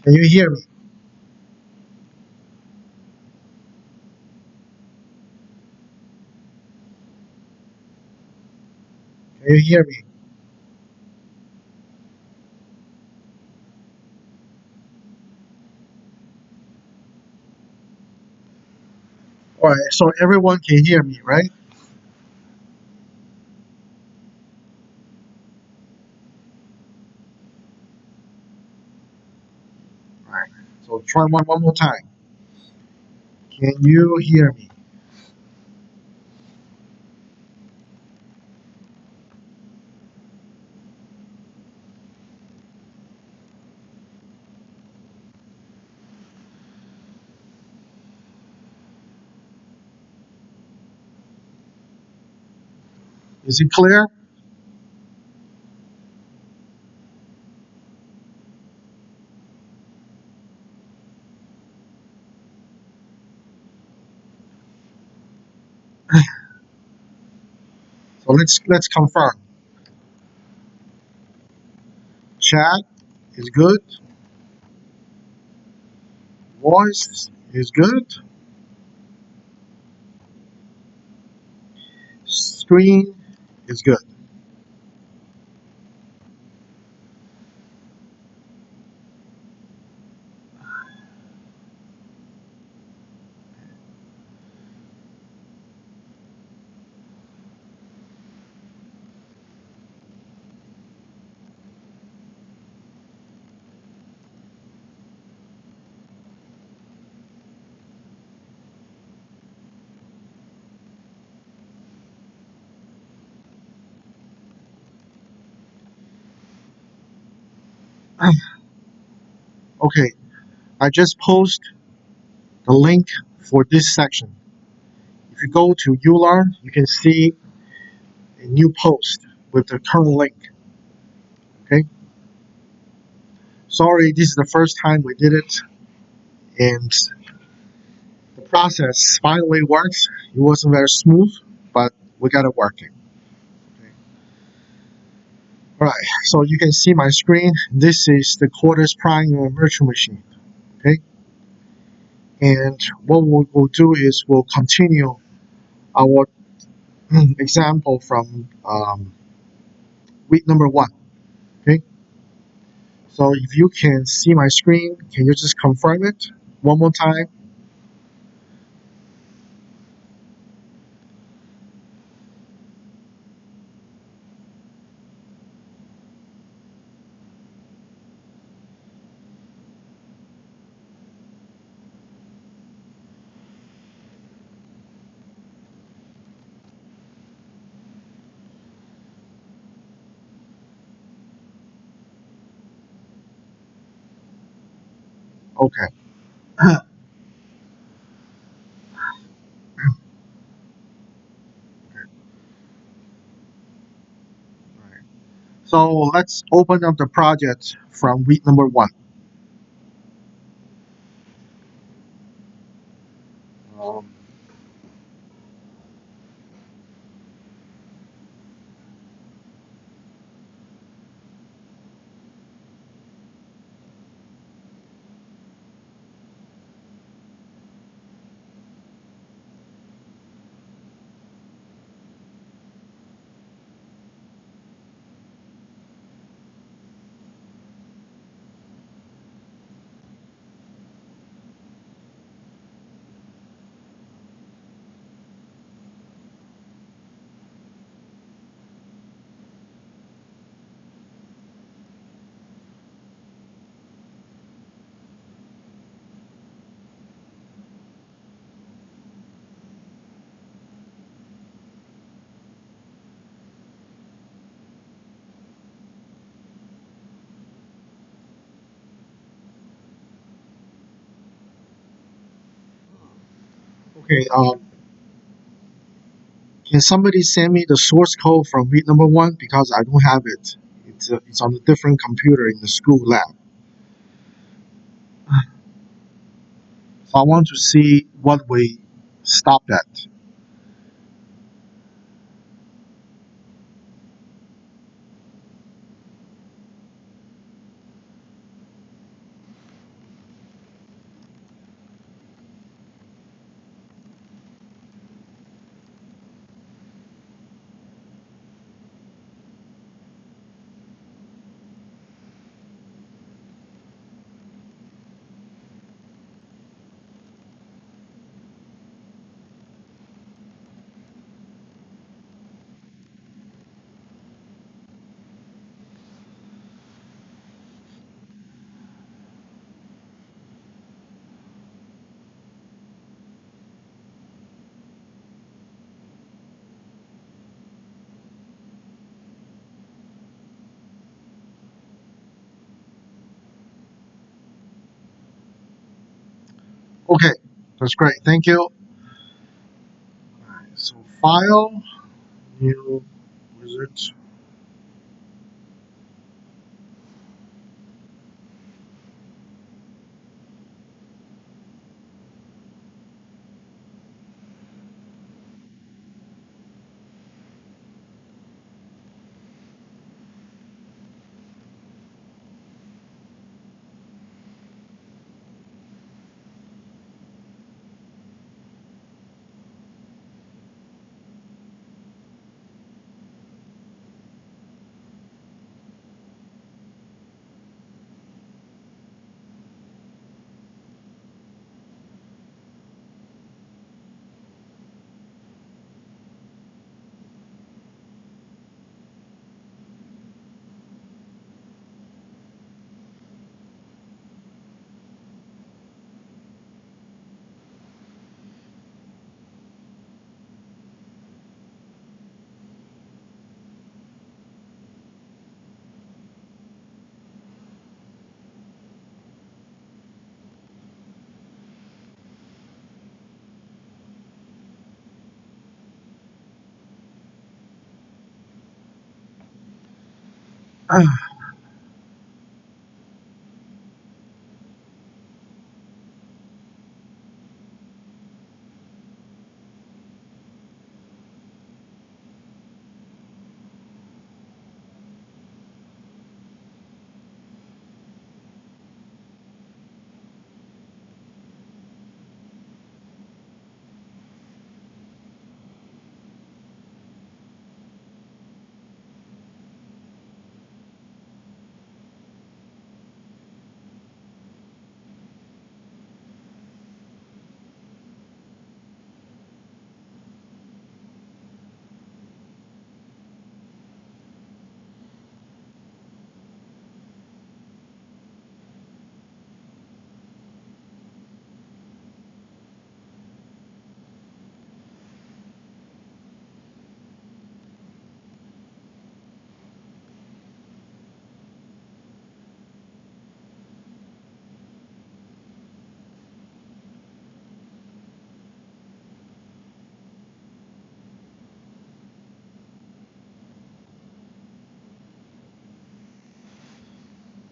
Can you hear me? Can you hear me? All right, so everyone can hear me, right? All right. So try one more time. Can you hear me? Is it clear? So let's confirm. Chat is good. Voice is good. Screen is good. Okay, I just post the link for this section. If you go to uLearn, you can see a new post with the current link. Okay. Sorry, this is the first time we did it, and the process finally works. It wasn't very smooth, but we got it working. Okay. All right, so you can see my screen. This is the quarters prime virtual machine. Okay, and what we'll do is we'll continue our example from week number 1. Okay, so if you can see my screen, can you just confirm it one more time? Okay. Right. So let's open up the project from week number 1. Um, okay. Can somebody send me the source code from week number 1 because I don't have it. It's on a different computer in the school lab. So I want to see what we stopped at. Okay, that's great. Thank you. Alright, so file, new wizard.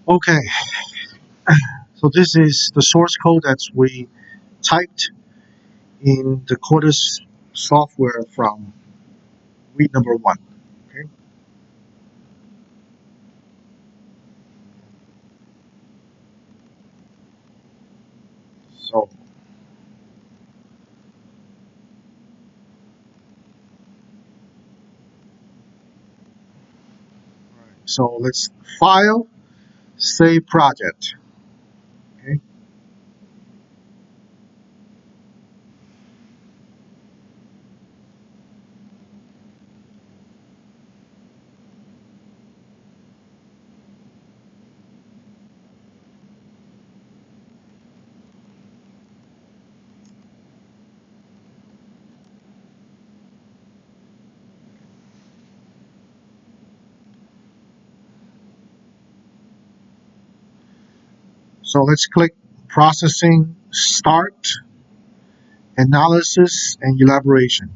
Okay, so this is the source code that we typed in the Quartus software from week number 1. Okay, so let's file, save project. Okay, so let's click processing, start, analysis, and elaboration.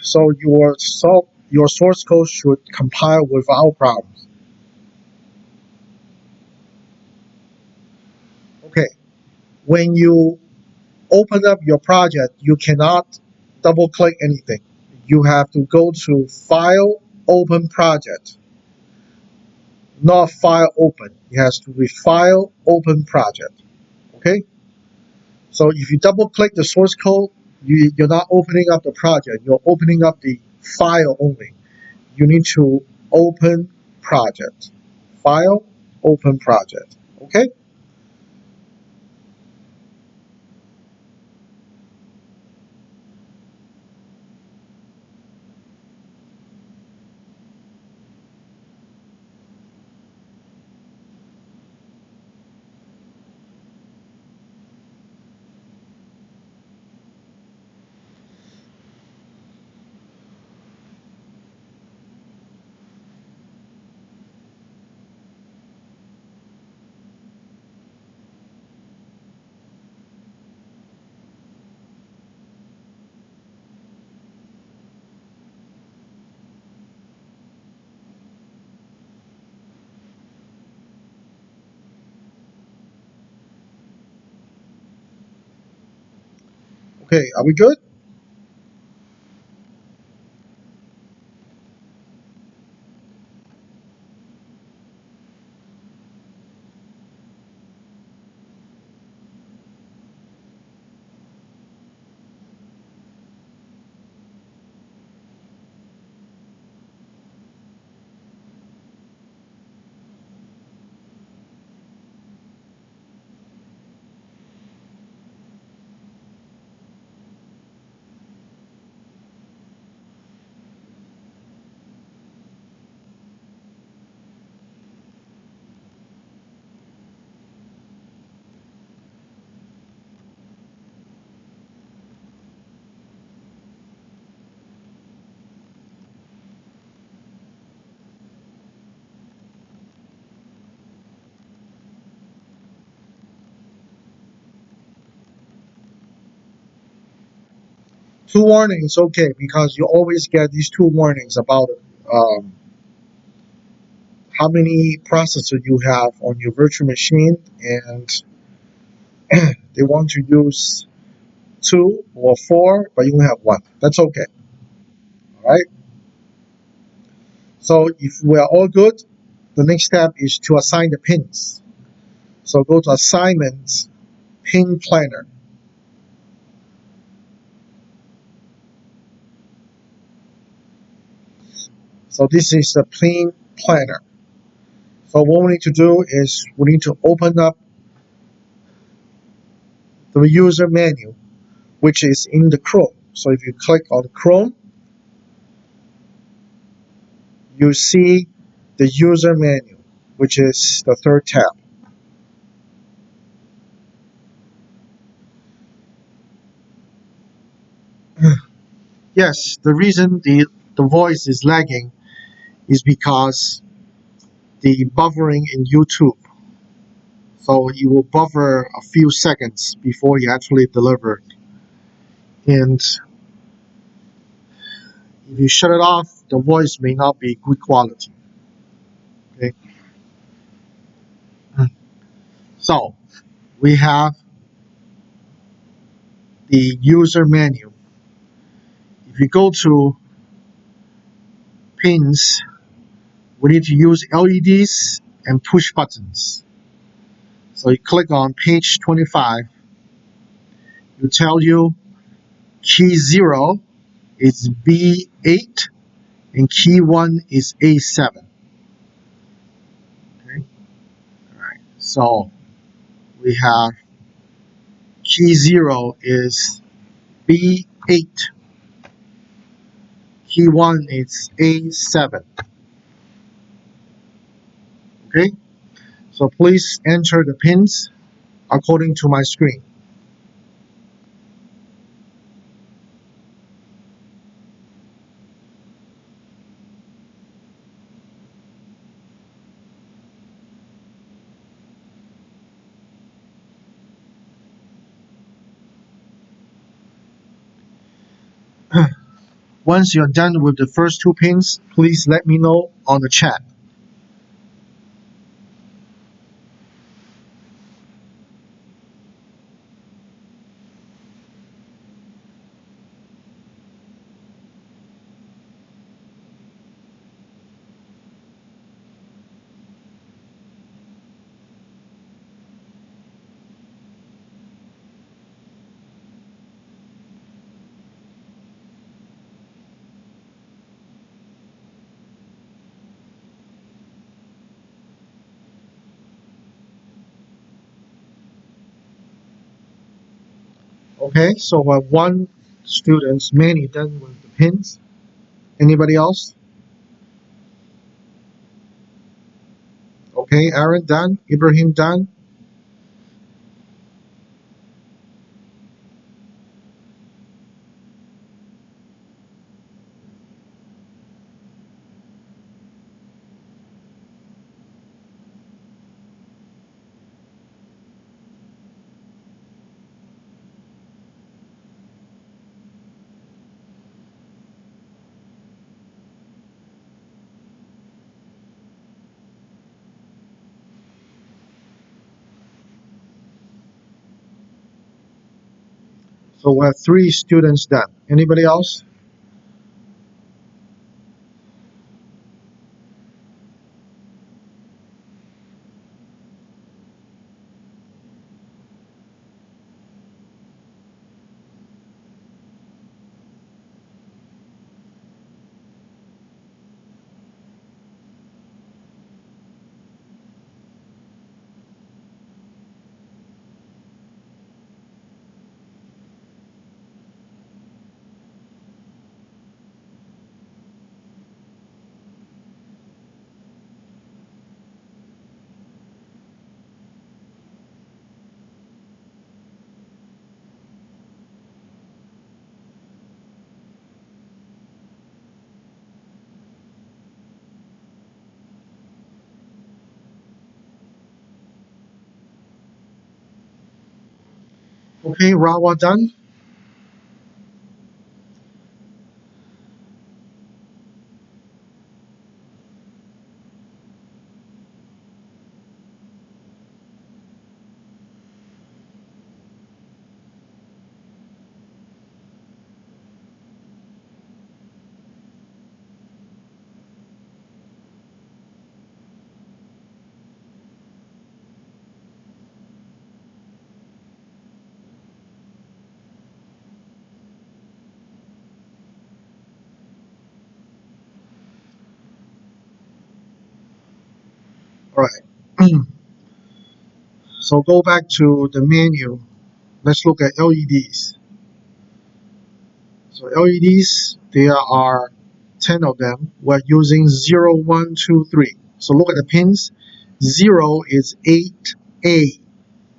So your source code should compile without problems. Okay, when you open up your project, you cannot double click anything. You have to go to File, Open Project, not File Open. It has to be File, Open Project. Okay, so if you double click the source code, you're not opening up the project, you're opening up the file only. You need to open project, file, open project. Okay. Okay, are we good? Two warnings, okay, because you always get these two warnings about um, how many processors you have on your virtual machine, and they want to use two or four, but you only have one. That's okay. All right. So if we are all good, the next step is to assign the pins. So go to Assignments, Pin Planner. So this is the pin planner. So what we need to do is we need to open up the user menu, which is in the Chrome. So if you click on Chrome, you see the user menu, which is the third tab. Yes, the reason the voice is lagging is because the buffering in YouTube. So it will buffer a few seconds before you actually deliver. And if you shut it off, the voice may not be good quality. Okay. So we have the user menu. If you go to pins, we need to use LEDs and push buttons. So you click on page 25, it will tell you key 0 is B8 and key 1 is A7. Okay? All right. So we have key 0 is B8, key 1 is A7. Okay? So please enter the pins according to my screen. Once you're done with the first two pins, please let me know on the chat. Okay, so one student's many done with the pins. Anybody else? Okay, Aaron done. Ibrahim done. So we have three students done. Anybody else? Okay, Rawa done. All right. So go back to the menu. Let's look at LEDs. So LEDs, there are 10 of them. We're using 0, 1, 2, 3. So look at the pins. 0 is 8A,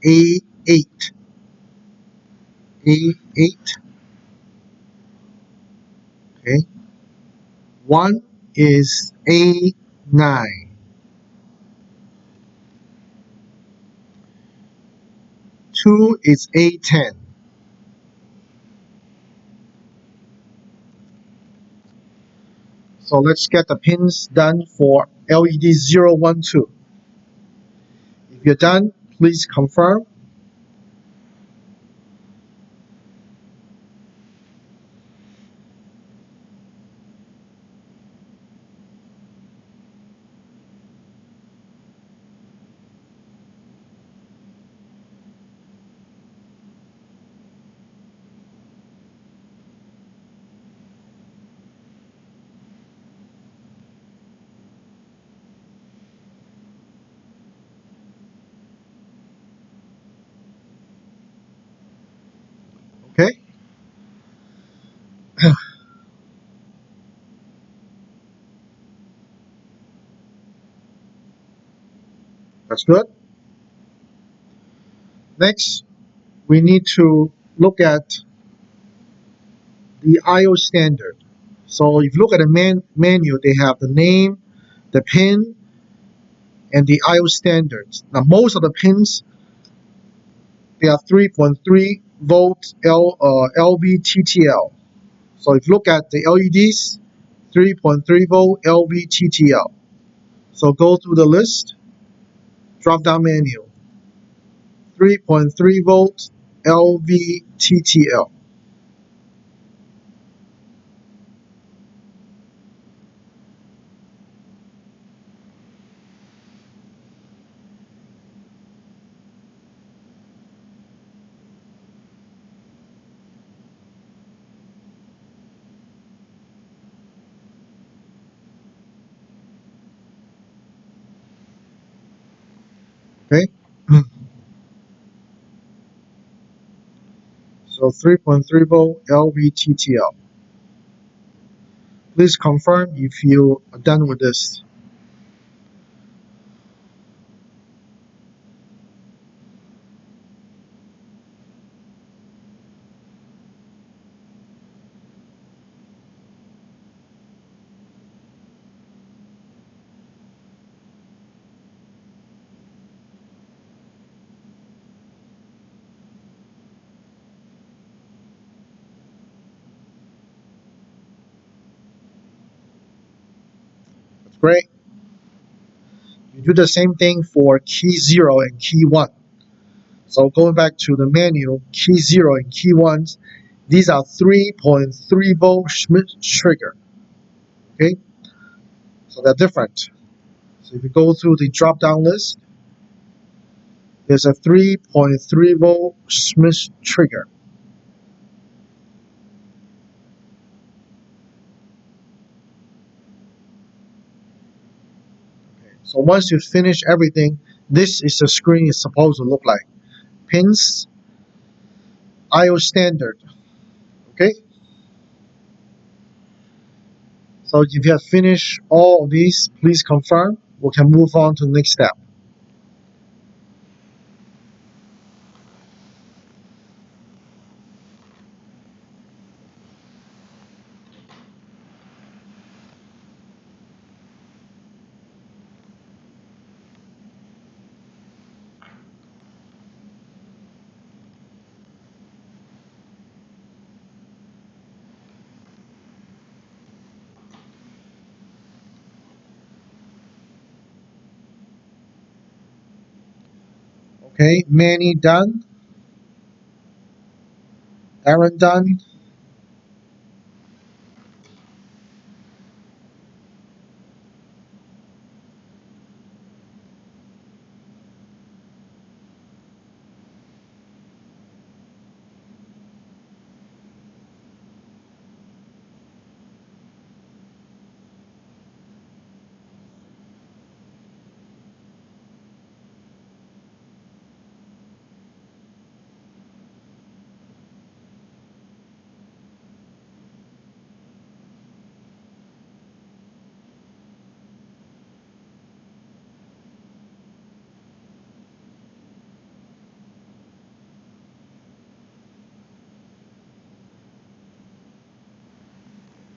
A8, A8. Okay. 1 is A9. 2 is A10. So let's get the pins done for LED 0, 1, 2. If you're done, please confirm. Okay, that's good. Next, we need to look at the IO standard. So if you look at the menu, they have the name, the pin, and the IO standards. Now, most of the pins, they are 3.3 volt LVTTL. So if you look at the LEDs, 3.3 volt LVTTL. So go through the list, drop down menu, 3.3 volt LVTTL. Okay. So 3.3 volt LVTTL. Please confirm if you are done with this. That's great. You do the same thing for key 0 and key 1. So going back to the menu, key 0 and key 1, these are 3.3 volt Schmidt trigger. Okay, so they're different. So if you go through the drop down list, there's a 3.3 volt Schmidt trigger. Okay. So once you finish everything, this is the screen is supposed to look like. Pins, IO standard. Okay. So if you have finished all of these, please confirm. We can move on to the next step. Okay, Manny done. Aaron done.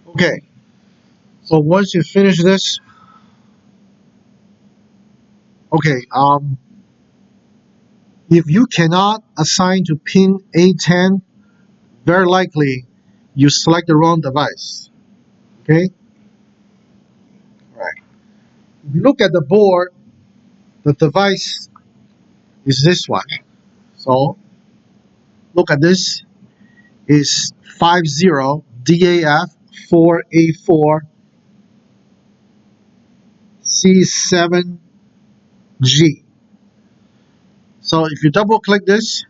Okay, so once you finish this, okay, if you cannot assign to pin A10, very likely you select the wrong device. Okay, all right. If you look at the board, the device is this one. So look at this. Is 50 DAF 4A4 C7G. So if you double click this,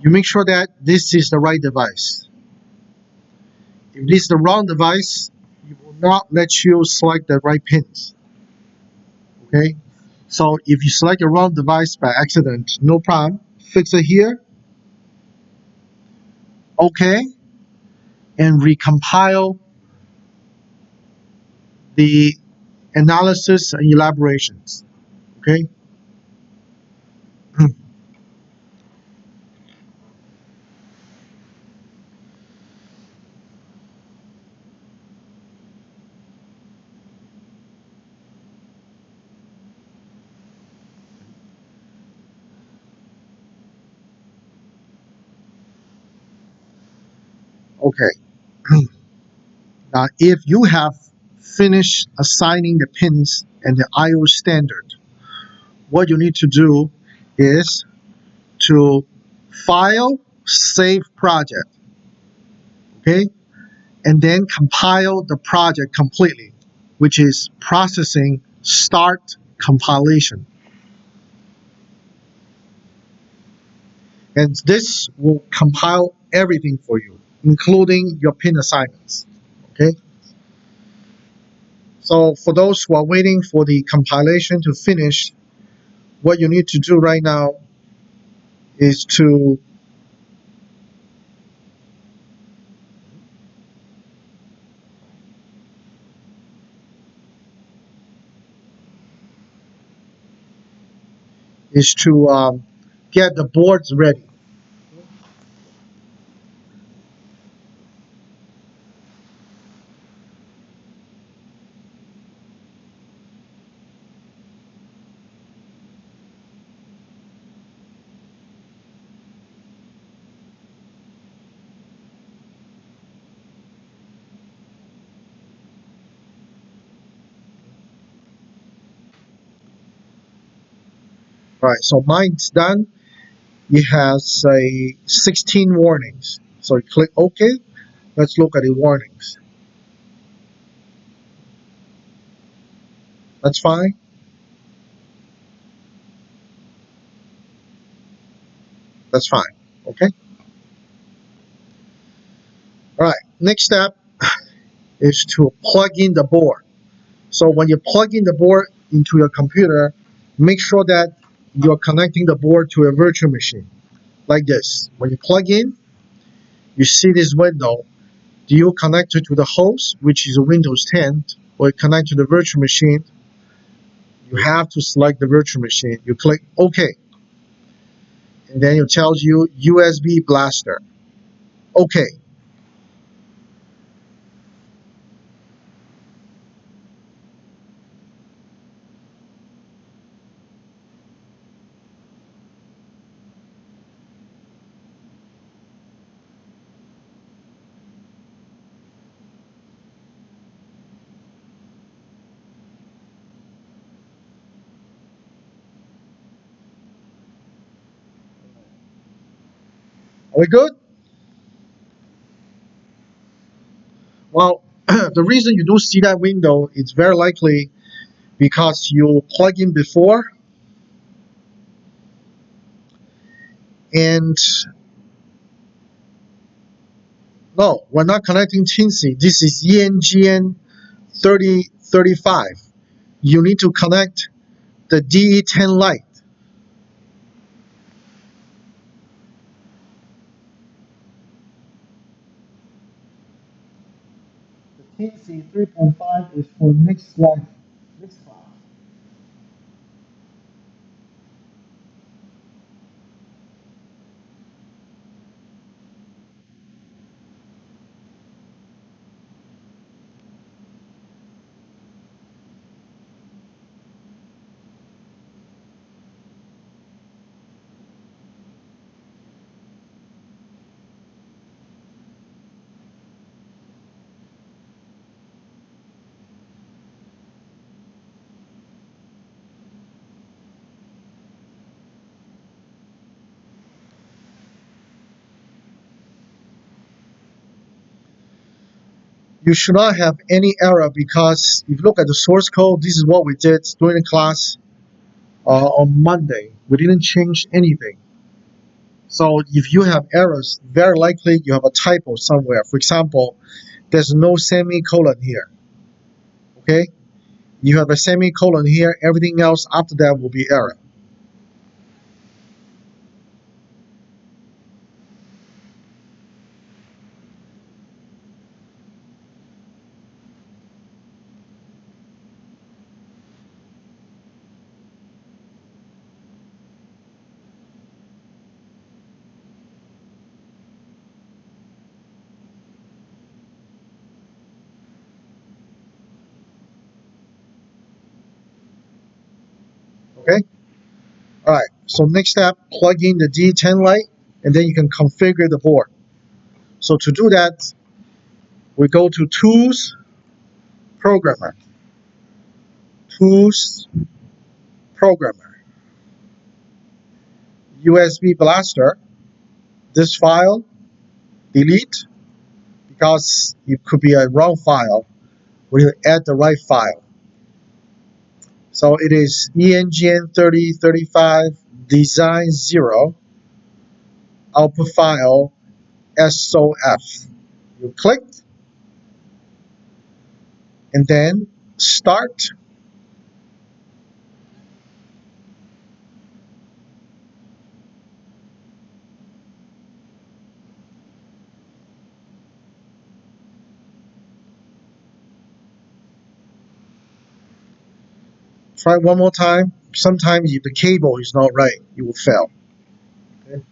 you make sure that this is the right device. If this is the wrong device, it will not let you select the right pins. Okay? So if you select the wrong device by accident, no problem. Fix it here. Okay. And recompile the analysis and elaborations. Okay? Okay. Now, if you have finished assigning the pins and the IO standard, what you need to do is to file, save project, okay? And then compile the project completely, which is processing start compilation. And this will compile everything for you, including your pin assignments, okay? So for those who are waiting for the compilation to finish, what you need to do right now is to is to get the boards ready. All right, so mine's done. It has 16 warnings. So you click OK. Let's look at the warnings. That's fine. That's fine. Okay. All right. Next step is to plug in the board. So when you plug in the board into your computer, make sure that you're connecting the board to a virtual machine like this. When you plug in, you see this window. Do you connect it to the host, which is a Windows 10, or connect to the virtual machine? You have to select the virtual machine. You click OK. And then it tells you USB blaster. OK. Are we good? Well, the reason you don't see that window is very likely because you plug in before, and no, we're not connecting Teensy. This is ENGN3035. You need to connect the DE10 Lite. The Teensy 3.5 is for mixed class. You should not have any error because if you look at the source code, this is what we did during the class on Monday. We didn't change anything. So if you have errors, very likely you have a typo somewhere. For example, there's no semicolon here. Okay? You have a semicolon here, everything else after that will be error. Okay? Alright, so next step, plug in the D10 light, and then you can configure the board. So to do that, we go to Tools, Programmer. Tools, Programmer. USB Blaster. This file, delete, because it could be a wrong file. We need to add the right file. So it is ENGN3035 design 0 output file SOF. You click and then start. Try one more time. Sometimes if the cable is not right, it will fail. Okay?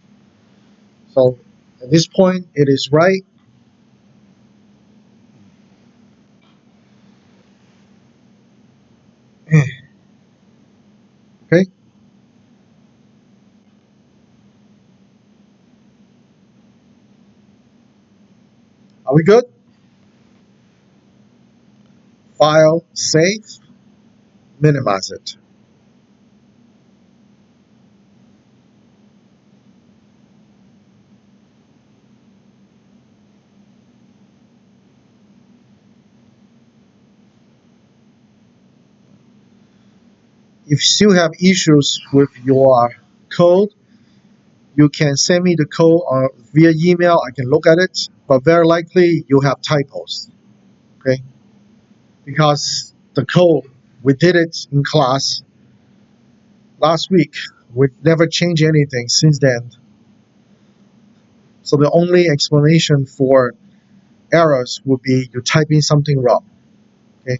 So at this point, it is right. Okay, are we good? File, save, minimize it. If you still have issues with your code, you can send me the code via email. I can look at it, but very likely you have typos. Okay, because the code we did it in class last week. We never changed anything since then. So the only explanation for errors would be you type in something wrong. Okay.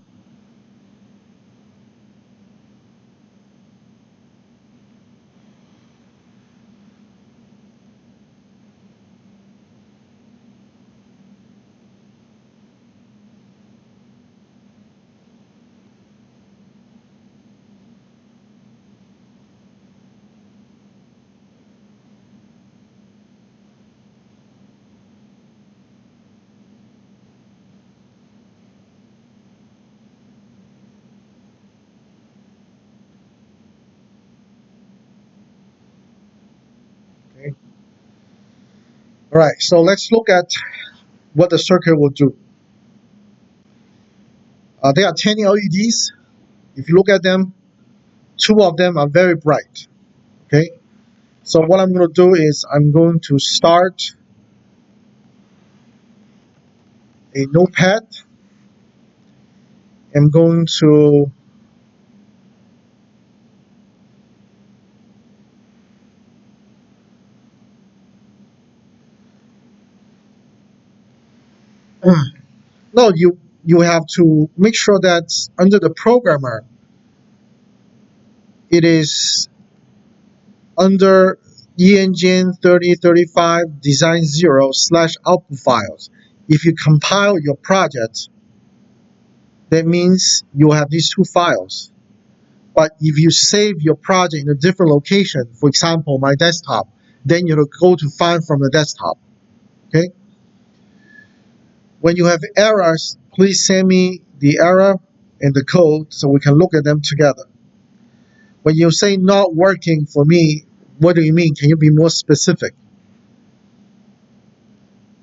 Okay. All right. So let's look at what the circuit will do. There are 10 LEDs. If you look at them, 2 of them are very bright. Okay. So what I'm going to do is I'm going to start a notepad. I'm going to no, you have to make sure that under the programmer it is under ENGN3035 design 0 / output files. If you compile your project, that means you have these 2 files. But if you save your project in a different location, for example, my desktop, then you'll go to find from the desktop. Okay. When you have errors, please send me the error and the code so we can look at them together. When you say not working for me, what do you mean? Can you be more specific?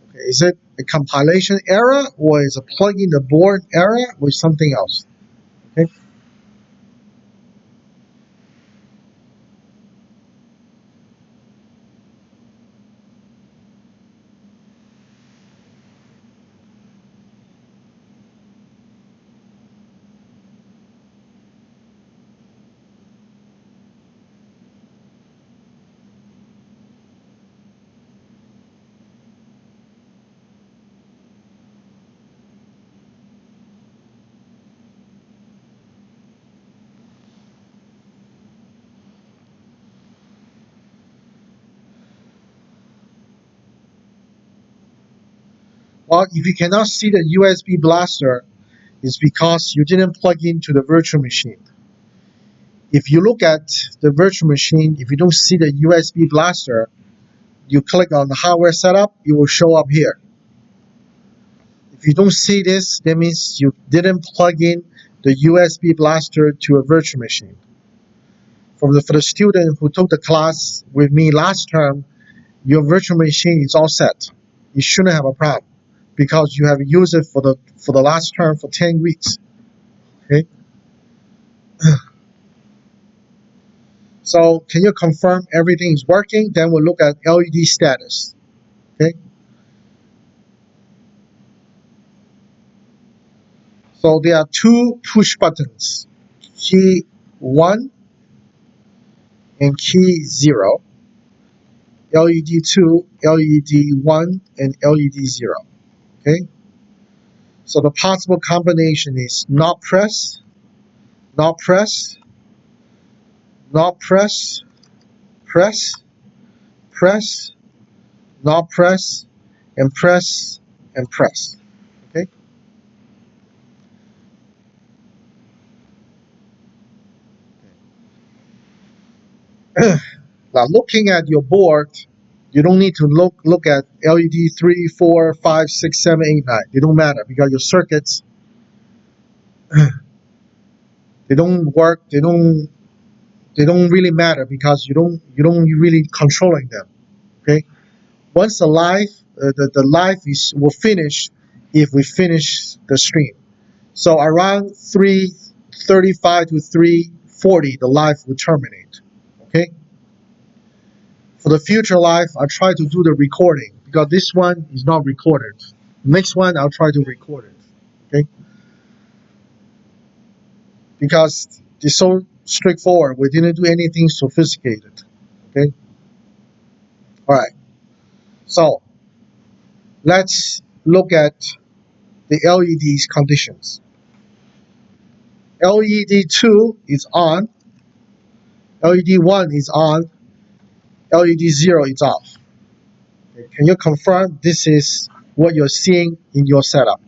Okay, is it a compilation error or is it plugging the board error or something else? Okay. Well, if you cannot see the USB blaster, it's because you didn't plug into the virtual machine. If you look at the virtual machine, if you don't see the USB blaster, you click on the hardware setup, it will show up here. If you don't see this, that means you didn't plug in the USB blaster to a virtual machine. For the student who took the class with me last term, your virtual machine is all set. You shouldn't have a problem because you have used it for the last term for 10 weeks. Okay. So can you confirm everything is working? Then we'll look at LED status. Okay. So there are 2 push buttons, key 1 and key 0, LED 2, LED 1, and LED 0. Okay. So the possible combination is not press, not press, not press, press, press, not press, and press, and press. Okay? Now looking at your board, you don't need to look at LED 3, 4, 5, 6, 7, 8, 9. They don't matter because your circuits, they don't work, they don't really matter because you don't really controlling them. Okay? Once the live the live will finish if we finish the stream. So around 3:35 to 3:40 the live will terminate. Okay? For the future live, I'll try to do the recording because this one is not recorded. Next one, I'll try to record it. Okay? Because it's so straightforward. We didn't do anything sophisticated. Okay? All right. So let's look at the LED's conditions. LED 2 is on, LED 1 is on, LED 0 is off. Okay? Can you confirm this is what you're seeing in your setup?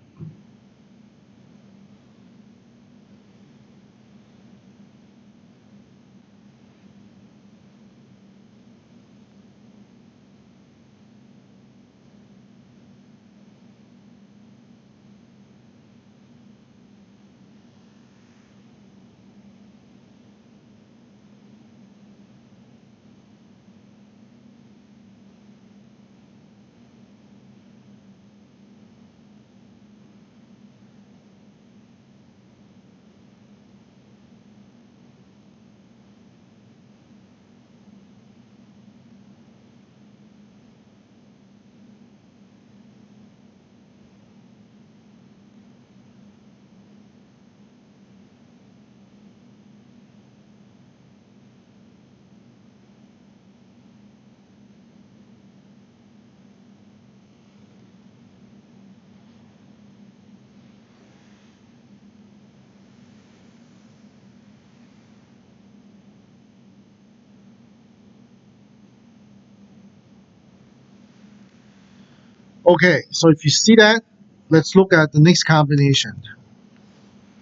Okay, so if you see that, let's look at the next combination.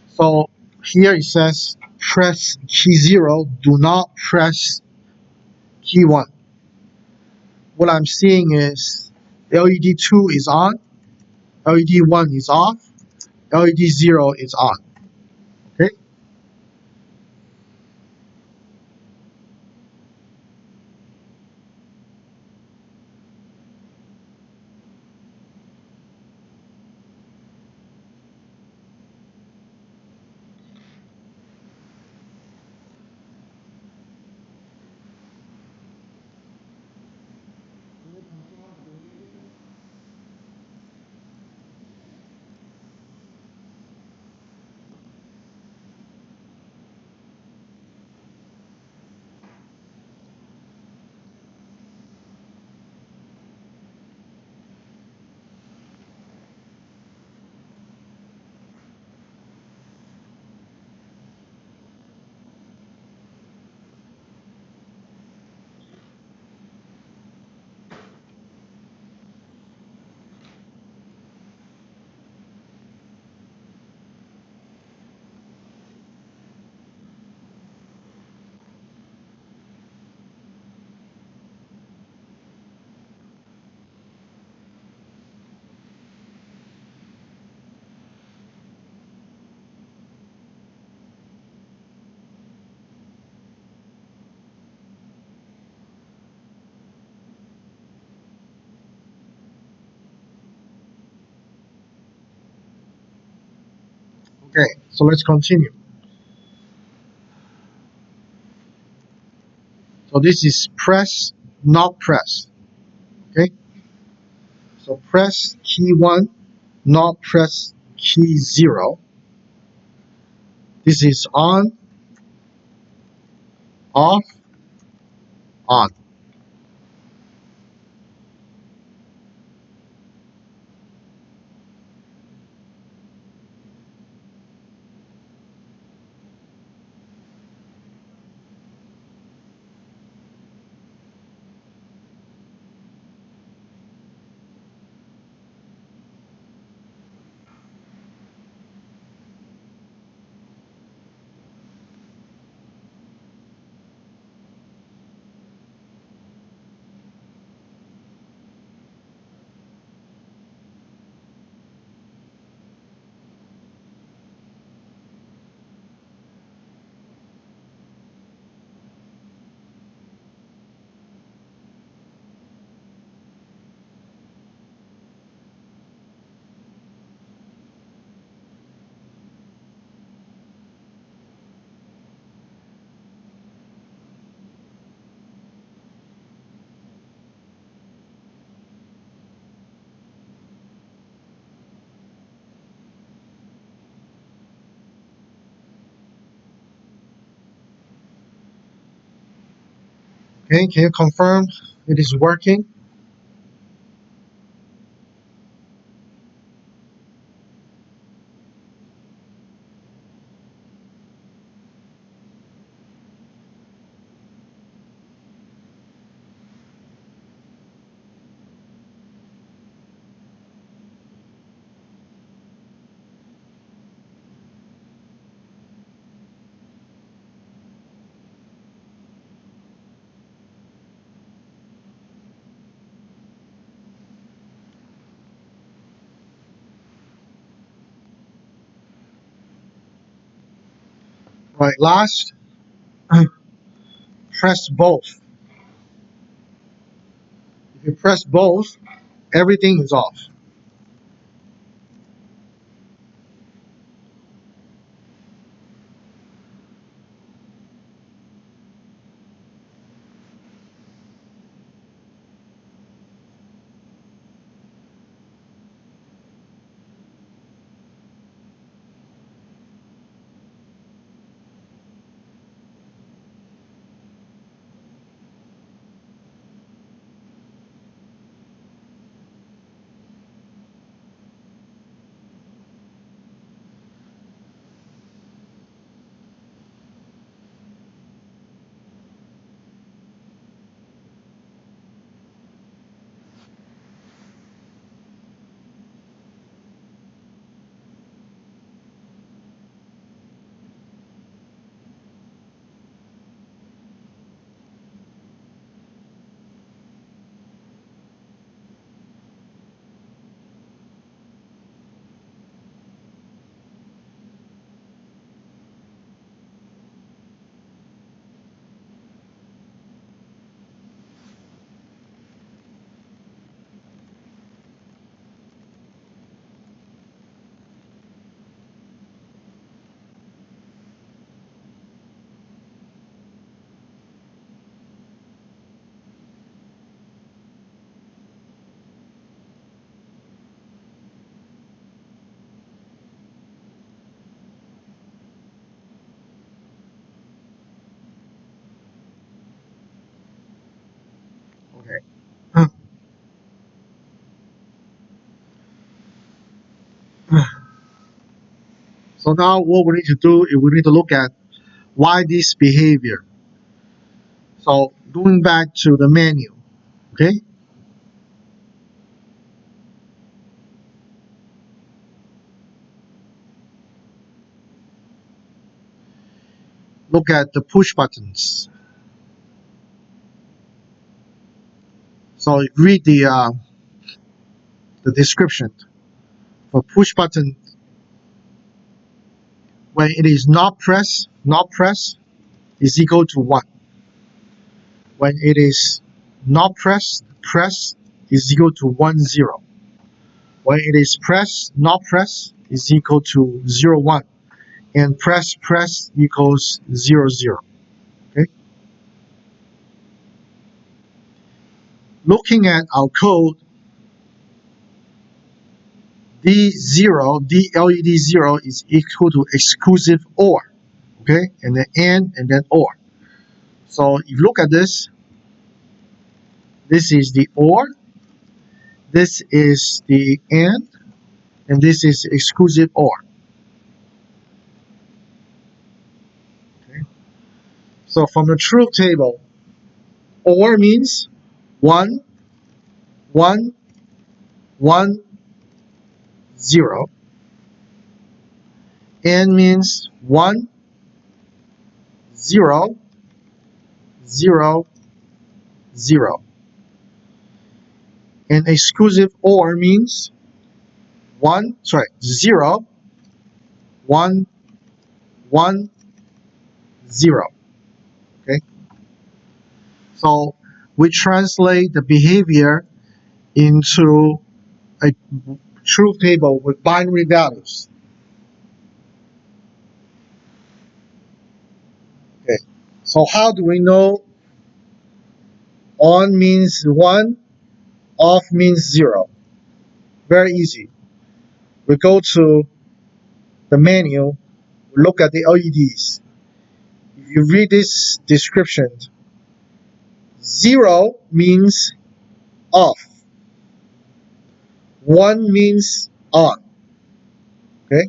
So here it says press key 0, do not press key 1. What I'm seeing is LED 2 is on, LED 1 is off, LED 0 is on. Okay? Okay, so let's continue. So this is press, not press. Okay? So press key 1, not press key 0. This is on, off, on. Okay, can you confirm it is working? Right, last, press both. If you press both, everything is off. Okay. So now what we need to do is we need to look at why this behavior. So going back to the menu, okay? Look at the push buttons. So read the description. For push button, when it is not pressed is equal to 1. When it is not pressed is equal to 1, 0. When it is not pressed is equal to 0, 1. And press equals 0, 0. Okay? Looking at our code, D LED 0 is equal to exclusive OR. Okay? And then then OR. So if you look at this, this is the OR, this is the and this is exclusive OR. Okay? So from the truth table, OR means 1, 1, 1, 0. And means 1, 0, 0, 0. And exclusive OR means 0, 1, 1, 0. Okay? So we translate the behavior into a truth table with binary values. Okay. So how do we know on means 1, off means 0? Very easy. We go to the menu, look at the LEDs. If you read this description, 0 means off. 1 means on. Okay?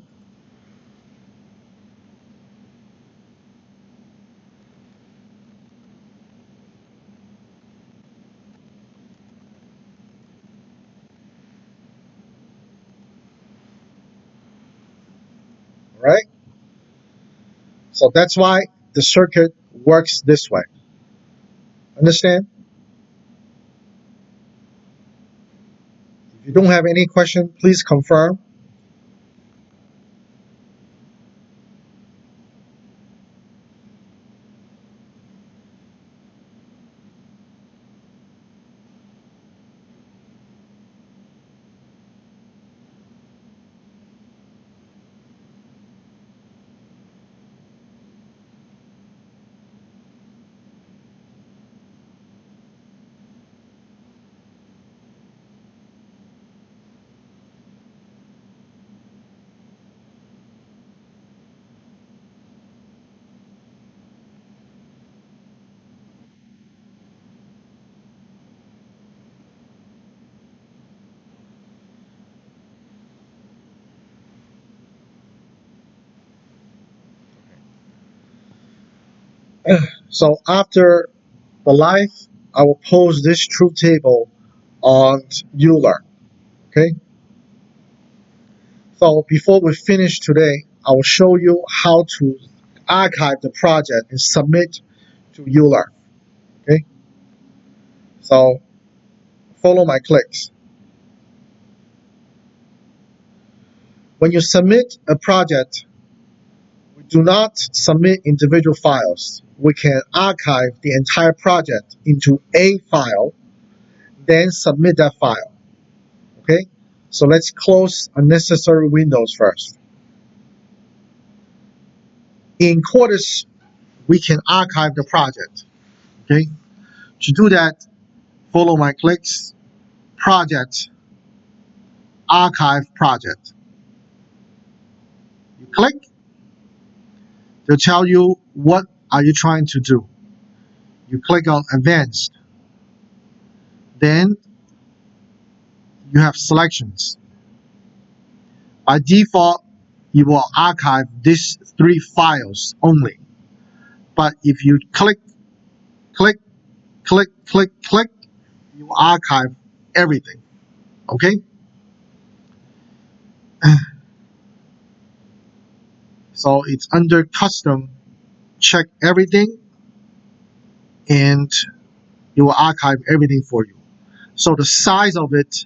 Alright? So that's why the circuit works this way. Understand? If you don't have any question, please confirm. So after the live, I will post this truth table on Euler. Okay? So before we finish today, I will show you how to archive the project and submit to Euler. Okay? So follow my clicks. When you submit a project, we do not submit individual files. We can archive the entire project into a file, then submit that file. Okay? So let's close unnecessary windows first. In Quartus, we can archive the project. Okay? To do that, follow my clicks, project, archive project. You click, they'll tell you what are you trying to do. You click on advanced. Then you have selections. By default, you will archive these 3 files only. But if you click, click, click, click, click, you archive everything. Okay? So it's under custom, check everything, and it will archive everything for you. So the size of it,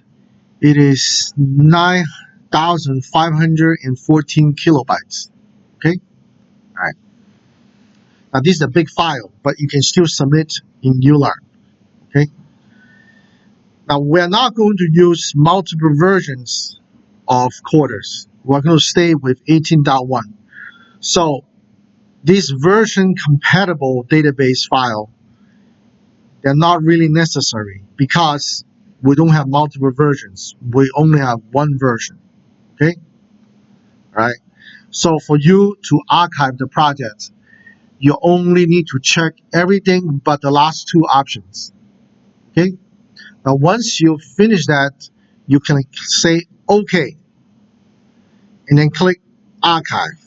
it is 9,514 kilobytes. Okay? All right. Now this is a big file, but you can still submit in Euler. Okay? Now we're not going to use multiple versions of Quartus. We're going to stay with 18.1. So this version compatible database file, they're not really necessary because we don't have multiple versions. We only have one version. Okay? All right? So for you to archive the project, you only need to check everything but the last 2 options. Okay? Now once you finish that, you can say OK and then click archive.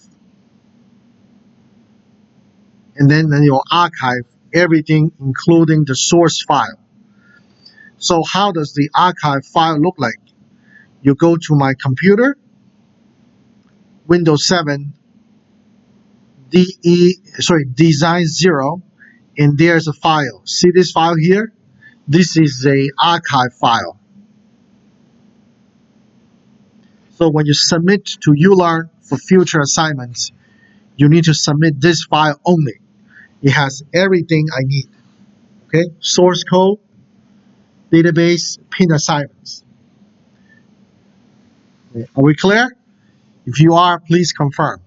And then you'll archive everything including the source file. So how does the archive file look like? You go to my computer, Windows 7, Design 0, and there's a file. See this file here? This is a archive file. So when you submit to Euler for future assignments, you need to submit this file only. It has everything I need. Okay? Source code, database, pin assignments. Okay. Are we clear? If you are, please confirm.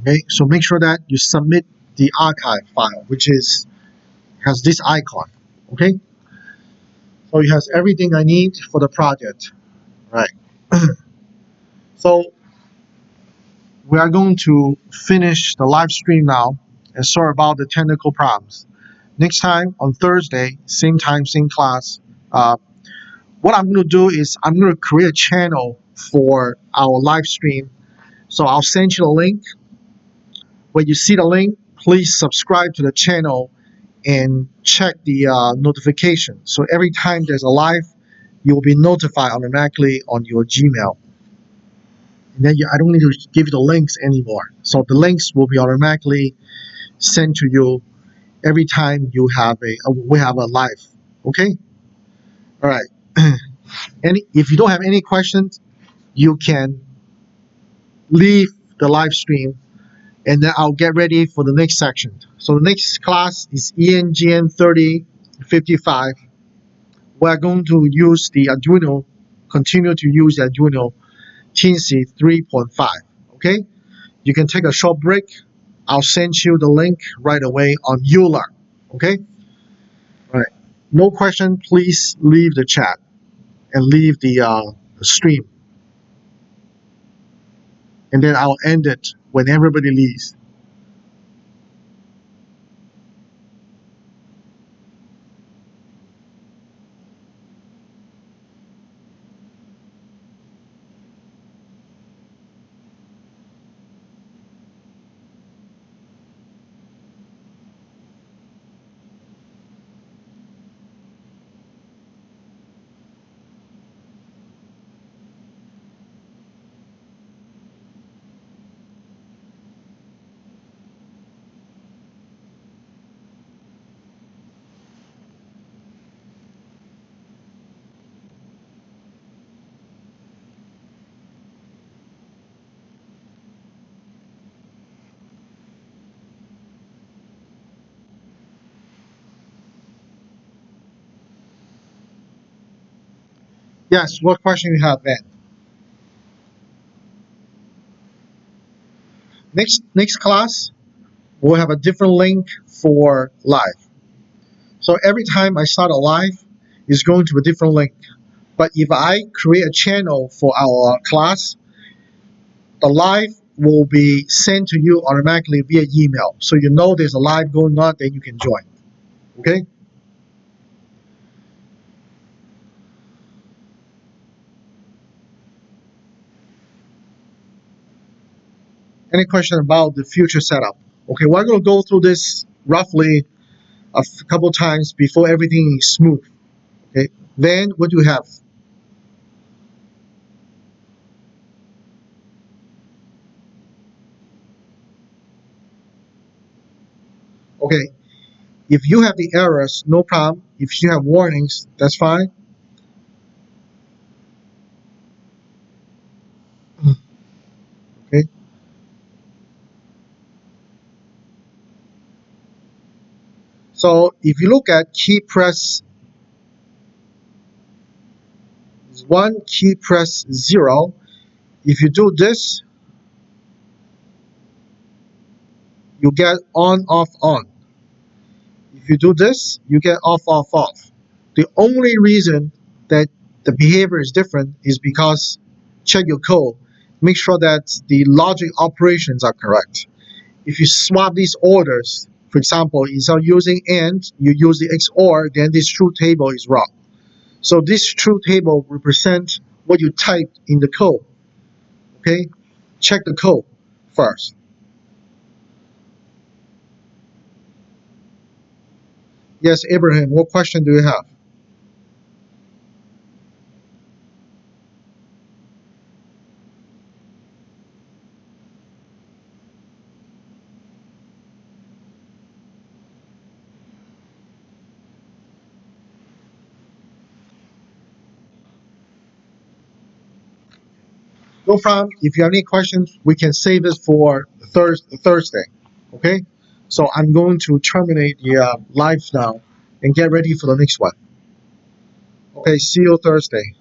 Okay, so make sure that you submit the archive file, which has this icon. Okay, so it has everything I need for the project. Right. So we are going to finish the live stream now and sort about the technical problems. Next time on Thursday, same time, same class. Uh, what I'm going to do is I'm going to create a channel for our live stream. So I'll send you a link. When you see the link, please subscribe to the channel and check the notification. So every time there's a live, you will be notified automatically on your Gmail. And then I don't need to give you the links anymore. So the links will be automatically sent to you every time we have a live. Okay. All right. And if you don't have any questions, you can leave the live stream, and then I'll get ready for the next section. So the next class is ENGN3035. We're going to use the Arduino, continue to use the Arduino Teensy 3.5. Okay. You can take a short break. I'll send you the link right away on Euler. Okay. All right. No question. Please leave the chat and leave the stream, and then I'll end it when everybody leaves. Yes. What question you have, Ben? Next class, we'll have a different link for live. So every time I start a live, it's going to a different link. But if I create a channel for our class, the live will be sent to you automatically via email. So you know there's a live going on, then you can join. Okay? Any question about the future setup? Okay, we're going to go through this roughly a couple times before everything is smooth. Okay, then what do you have? Okay, if you have the errors, no problem. If you have warnings, that's fine. Okay, so if you look at key press 1, key press 0, if you do this, you get on, off, on. If you do this, you get off, off, off. The only reason that the behavior is different is because check your code. Make sure that the logic operations are correct. If you swap these orders, for example, instead of using AND, you use the XOR, then this truth table is wrong. So this truth table represents what you typed in the code. Okay? Check the code first. Yes, Abraham, what question do you have? No problem. If you have any questions, we can save it for Thursday. Okay? So I'm going to terminate the live now and get ready for the next one. Okay, see you Thursday.